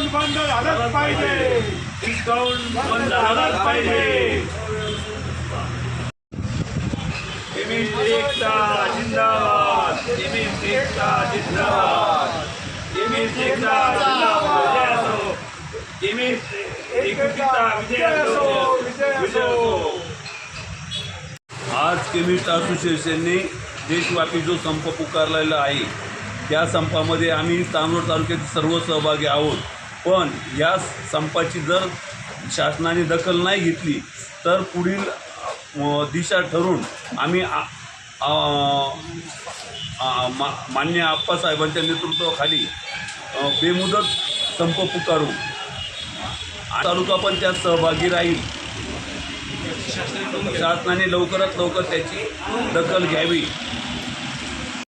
Discount बंद झालंच पाहिजे. डिस्काउंट बंद झालाच पाहिजे. केमिस्ट एकता जिंदाबाद. केमिस्ट एकता जिंदाबाद. केमिस्ट एकता जिंदाबाद. विजय असो. केमिस्ट एकता विजय असो. विजय असो. आज केमिस्ट असोसिएशनने देशव्यापी जो संप पुकारलेला आहे त्या संपामध्ये आम्ही चांदवड तालुक्यातील सर्व सहभागी आहोत. पण या संपाची जर शासनाने दखल नाही घेतली तर पुढील दिशा ठरवून आम्ही माननीय आप्पासाहेबांच्या नेतृत्वाखाली बेमुदत संप पुकारू. तालुका पण त्यात सहभागी राहील. शासनाने लवकरात लवकर त्याची दखल घ्यावी.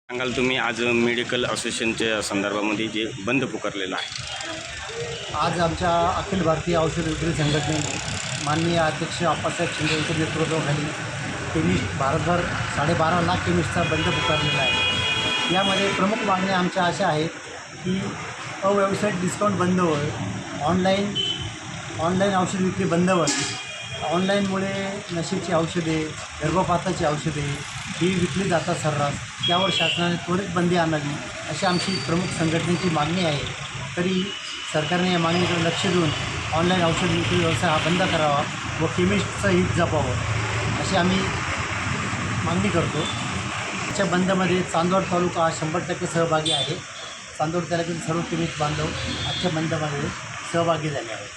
सांगाल तुम्ही आज मेडिकल असोसिएशनच्या संदर्भामध्ये जे बंद पुकारलेलं आहे. आज आमच्या अखिल भारतीय औषध विक्री संघटनेने माननीय अध्यक्ष आप्पासाहेब शिंदे यांच्या नेतृत्वाखाली केमिस्ट भारतभर 12.5 लाख केमिस्टचा बंद पुकारलेला आहे. यामध्ये प्रमुख मागण्या आमच्या अशा आहेत की अव्यवसायिक डिस्काउंट बंद होईल, ऑनलाईन औषध विक्री बंद होईल. ऑनलाईनमुळे नशेची औषधे, गर्भपाताची औषधे ही विकली जातात सर्रास. त्यावर शासनाने त्वरित बंदी आणावी अशी आमची प्रमुख संघटनेची मागणी आहे. तरी सरकारने या मागणीकडे लक्ष देऊन ऑनलाईन औषध विक्री व्यवसाय हा बंद करावा व केमिस्टचं हित जपावं अशी आम्ही मागणी करतो. याच्या बंदमध्ये चांदवड तालुका हा 100% सहभागी आहे. चांदवड तालुक्यातील सर्व केमिस्ट बांधव आजच्या बंदमध्ये सहभागी झाले आहेत.